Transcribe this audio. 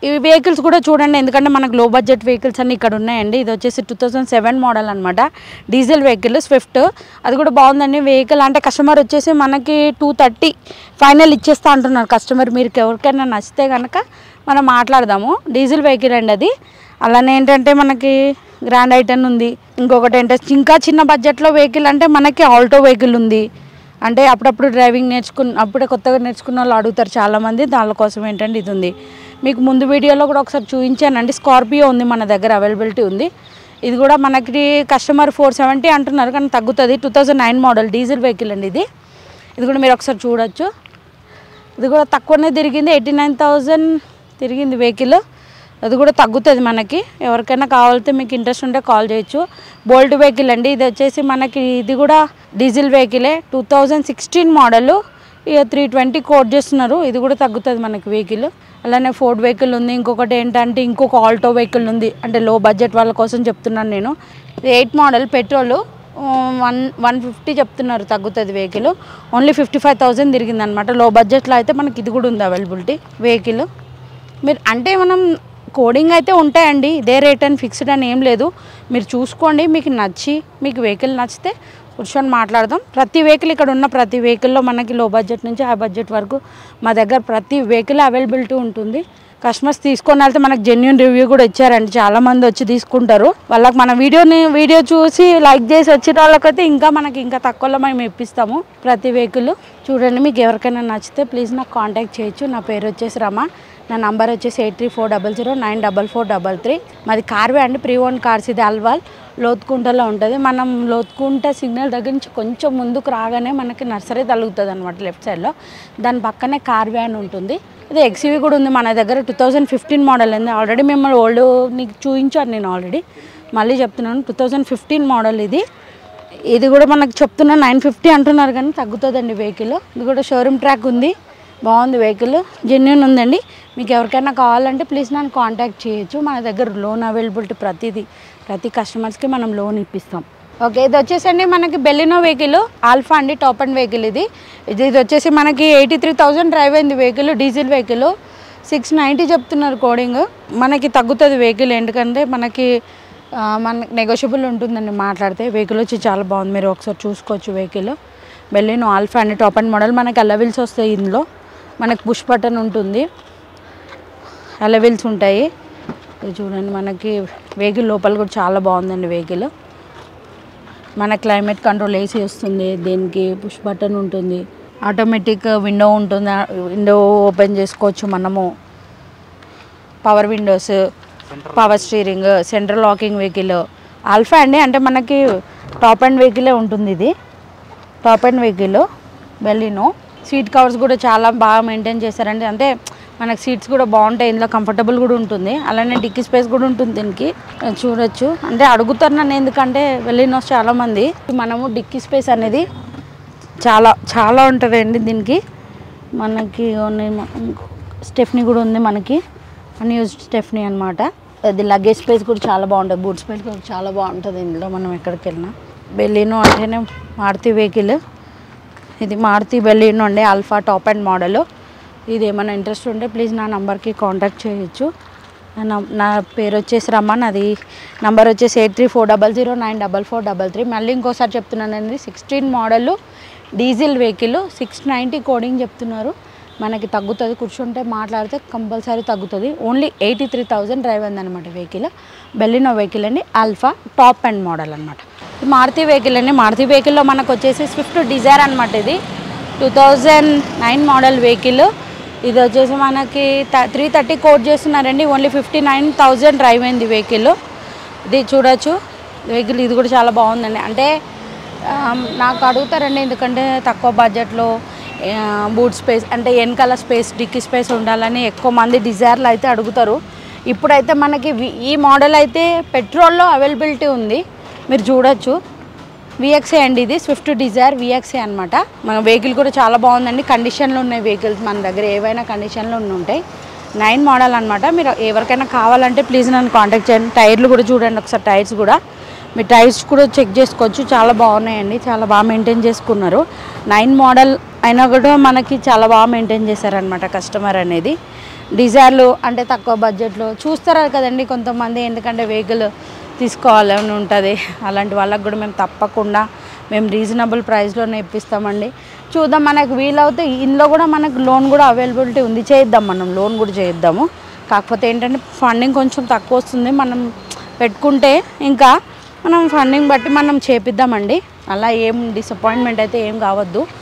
ఈ వెహికల్స్ కూడా చూడండి, ఎందుకంటే మనకు లో బడ్జెట్ వెహికల్స్ అన్నీ ఇక్కడ ఉన్నాయండి. ఇది వచ్చేసి 2007 మోడల్ అనమాట, డీజిల్ వెహికల్ స్విఫ్ట్. అది కూడా బాగుందండి వెహికల్. అంటే కస్టమర్ వచ్చేసి మనకి 230 ఫైనల్ ఇచ్చేస్తా అంటున్నారు కస్టమర్. మీరు ఎవరికైనా నచ్చితే కనుక మనం మాట్లాడదాము. డీజిల్ వెహికల్ అండి అది. అలానే ఏంటంటే మనకి గ్రాండ్ ఐటెన్ ఉంది. ఇంకొకటి ఏంటంటే ఇంకా చిన్న బడ్జెట్లో వెహికల్ అంటే మనకి ఆల్టో వెహికల్ ఉంది. అంటే అప్పుడప్పుడు డ్రైవింగ్ అప్పుడే కొత్తగా నేర్చుకున్న వాళ్ళు అడుగుతారు చాలామంది, దానికోసం ఏంటంటే ఇది ఉంది. మీకు ముందు వీడియోలో కూడా ఒకసారి చూపించానండి. స్కార్పియో ఉంది మన దగ్గర, అవైలబిలిటీ ఉంది. ఇది కూడా మనకి కస్టమర్ 470 అంటున్నారు, కానీ తగ్గుతుంది. 2009 మోడల్ డీజిల్ వెహికల్ అండి ఇది. ఇది కూడా మీరు ఒకసారి చూడొచ్చు. ఇది కూడా తక్కువనే తిరిగింది, 89,000 తిరిగింది వెహికల్. అది కూడా తగ్గుతుంది మనకి. ఎవరికైనా కావాలంటే మీకు ఇంట్రెస్ట్ ఉంటే కాల్ చేయొచ్చు. బోల్ట్ వెహికల్ అండి ఇది వచ్చేసి మనకి. ఇది కూడా డీజిల్ వెహికలే, 2016 మోడలు. ఇక 320 కోట్ చేస్తున్నారు. ఇది కూడా తగ్గుతుంది మనకి వెహికల్. అలానే ఫోర్డ్ వెహికల్ ఉంది. ఇంకొకటి ఏంటంటే ఇంకొక ఆల్టో వెహికల్ ఉంది. అంటే లో బడ్జెట్ వాళ్ళ కోసం చెప్తున్నాను నేను. 8 మోడల్ పెట్రోల్ 150 చెప్తున్నారు, తగ్గుతుంది వెహికల్. ఓన్లీ 55,000 తిరిగింది అనమాట. లో బడ్జెట్లో అయితే మనకి ఇది కూడా ఉంది అవైలబిలిటీ వెహికల్. మీరు అంటే మనం కోడింగ్ అయితే ఉంటాయండి, ఇదే రేట్ అని ఫిక్స్డ్ అని ఏం లేదు. మీరు చూసుకోండి, మీకు నచ్చి మీకు వెహికల్ నచ్చితే కూర్చొని మాట్లాడదాం. ప్రతి వెహికల్ ఇక్కడ ఉన్న ప్రతి వెహికల్లో మనకి లో బడ్జెట్ నుంచి హై బడ్జెట్ వరకు మా దగ్గర ప్రతి వెహికల్ అవైలబిలిటీ ఉంటుంది. కస్టమర్స్ తీసుకొని వెళ్తే మనకు జెన్యూన్ రివ్యూ కూడా ఇచ్చారండి, చాలామంది వచ్చి తీసుకుంటారు. వాళ్ళకి మన వీడియో చూసి లైక్ చేసి వచ్చిన వాళ్ళకైతే ఇంకా తక్కువలో మేము ఇప్పిస్తాము ప్రతి వెహికల్. చూడండి, మీకు ఎవరికైనా నచ్చితే ప్లీజ్ నాకు కాంటాక్ట్ చేయొచ్చు. నా పేరు వచ్చేసి రమ, నా నంబర్ వచ్చేసి 8340094433. మాది కార్వే అండి, ప్రీ ఓన్ కార్స్. ఇది అల్వాల్ లోతుకుంటలో ఉంటుంది. మనం లోతుకుంట సిగ్నల్ దగ్గర నుంచి కొంచెం ముందుకు రాగానే మనకి నర్సరీ తగులుతుంది అనమాట లెఫ్ట్ సైడ్లో. దాని పక్కనే కార్వే అని ఉంటుంది. ఇది ఎక్స్యూవీ కూడా ఉంది మన దగ్గర, 2015 మోడల్ ఉంది. ఆల్రెడీ మిమ్మల్ని ఓల్డ్ నీకు చూపించాను నేను ఆల్రెడీ, మళ్ళీ చెప్తున్నాను. 2015 మోడల్ ఇది. ఇది కూడా మనకు చెప్తున్నా 950 అంటున్నారు, కానీ తగ్గుతుందండి వెహికల్. ఇది కూడా షోరూమ్ ట్రాక్ ఉంది, బాగుంది వెహికల్, జెన్యూన్ ఉందండి. మీకు ఎవరికైనా కావాలంటే ప్లీజ్ నన్ను కాంటాక్ట్ చేయొచ్చు. మన దగ్గర లోన్ అవైలబిలిటీ ప్రతి కస్టమర్స్కి మనం లోన్ ఇప్పిస్తాం. ఓకే, ఇది వచ్చేసండి మనకి బెలినో వెహికల్, ఆల్ఫా అండి, టాప్ అండ్ వెహికల్. ఇది వచ్చేసి మనకి 83,000 డ్రైవ్ అయింది వెహికల్, డీజిల్ వెహికల్. 690 చెప్తున్నారు కోడింగ్. మనకి తగ్గుతుంది వెహికల్, ఎందుకంటే మనకి నెగోషియబుల్ ఉంటుందండి మాట్లాడితే. వెహికల్ వచ్చి చాలా బాగుంది, మీరు ఒకసారి చూసుకోవచ్చు వెహికల్. బెలినో ఆల్ఫా అండి, టాప్ అండ్ మోడల్. మనకి అలవిల్స్ వస్తాయి ఇందులో, మనకి పుష్ బటన్ ఉంటుంది, అలవిల్స్ ఉంటాయి. ఇది చూడండి, మనకి వెహికల్ లోపల కూడా చాలా బాగుందండి వెహికల్. మన క్లైమేట్ కంట్రోల్ ఏసీ వస్తుంది, దీనికి పుష్ బటన్ ఉంటుంది, ఆటోమేటిక్ విండో ఉంటుంది, విండో ఓపెన్ చేసుకోవచ్చు మనము, power Windows, power steering, central locking vehicle. Alpha అండి, అంటే మనకి టాప్ అండ్ వెహికలే ఉంటుంది. ఇది top and vehicle Baleno. Seat covers కూడా చాలా బాగా మెయింటైన్ చేశారండి. అంటే మనకి సీట్స్ కూడా బాగుంటాయి, ఇందులో కంఫర్టబుల్ కూడా ఉంటుంది. అలానే డిక్కీ స్పేస్ కూడా ఉంటుంది దీనికి, చూడొచ్చు. అంటే అడుగుతారు నన్ను, ఎందుకంటే బెలినోస్ చాలామంది. మనము డిక్కీ స్పేస్ అనేది చాలా ఉంటుందండి దీనికి. మనకి స్టెఫ్నీ కూడా ఉంది, మనకి అన్యూజ్డ్ స్టెఫ్నీ అనమాట. అది లగేజ్ స్పేస్ కూడా చాలా బాగుంటుంది, బూట్ స్పేస్ కూడా చాలా బాగుంటుంది ఇందులో మనం ఎక్కడికి వెళ్ళినా. బెలినో అంటేనే మారుతి వెహికల్. ఇది మారుతి బెలినో అండి, ఆల్ఫా టాప్ అండ్ మోడల్. ఇది ఏమైనా ఇంట్రెస్ట్ ఉంటే ప్లీజ్ నా నంబర్కి కాంటాక్ట్ చేయొచ్చు. నా పేరు వచ్చేసి రమ, నాది నంబర్ వచ్చేసి 8340094433. మళ్ళీ ఇంకోసారి చెప్తున్నానండి, 16 మోడల్ డీజిల్ వెహికల్, 690 కోడింగ్ చెప్తున్నారు. మనకి తగ్గుతుంది, కూర్చుంటే మాట్లాడితే కంపల్సరీ తగ్గుతుంది. ఓన్లీ 83,000 డ్రైవ్ అయిందనమాట వెహికల్. బెలినో వెహికల్ అండి, ఆల్ఫా టాప్ అండ్ మోడల్ అనమాట. మారుతి వెహికల్ అండి. మారుతి వెహికల్లో మనకు వచ్చేసి స్విఫ్ట్ డిజైర్ అనమాట. ఇది 2009 మోడల్ వెహికల్. ఇది వచ్చేసి మనకి 330 కోట్ చేస్తున్నారండి. ఓన్లీ 59,000 డ్రైవ్ అయింది వెహికల్. ఇది చూడొచ్చు వెహికల్. ఇది కూడా చాలా బాగుందండి. అంటే నాకు అడుగుతారండి, ఎందుకంటే తక్కువ బడ్జెట్లో బూట్ స్పేస్ అంటే వెనకాల స్పేస్, డిక్కీ స్పేస్ ఉండాలని ఎక్కువ మంది డిజైర్లు అయితే అడుగుతారు. ఇప్పుడైతే మనకి ఈ మోడల్ అయితే పెట్రోల్లో అవైలబిలిటీ ఉంది, మీరు చూడొచ్చు. విఎక్సే అండి, ఇది స్విఫ్ట్ డిజైర్ విఎక్సే అనమాట. మన వెహికల్ కూడా చాలా బాగుందండి, కండిషన్లో ఉన్నాయి వెహికల్స్ మన దగ్గర, ఏవైనా కండిషన్లో ఉంటాయి. 9 మోడల్ అనమాట. మీరు ఎవరికైనా కావాలంటే ప్లీజ్ నన్ను కాంటాక్ట్ చేయండి. టైర్లు కూడా చూడండి ఒకసారి, టైర్స్ కూడా మీ టైర్స్ కూడా చెక్ చేసుకోవచ్చు, చాలా బాగున్నాయండి, చాలా బాగా మెయింటైన్ చేసుకున్నారు. 9 మోడల్ అయినా కూడా మనకి చాలా బాగా మెయింటైన్ చేశారనమాట కస్టమర్ అనేది. డిజైర్లు అంటే తక్కువ బడ్జెట్లో చూస్తారు కదండి కొంతమంది, ఎందుకంటే వెహికల్ తీసుకోవాలని ఉంటుంది. అలాంటి వాళ్ళకి కూడా మేము తప్పకుండా మేము రీజనబుల్ ప్రైస్లోనే ఇప్పిస్తామండి. చూద్దాం, మనకు వీలవుతే ఇందులో కూడా మనకు లోన్ కూడా అవైలబిలిటీ ఉంది, చేద్దాం, మనం లోన్ కూడా చేద్దాము. కాకపోతే ఏంటంటే ఫండింగ్ కొంచెం తక్కువ వస్తుంది, మనం పెట్టుకుంటే ఇంకా మనం ఫండింగ్ బట్టి మనం చేపిద్దామండి. అలా ఏం డిసప్పాయింట్మెంట్ అయితే ఏం కావద్దు.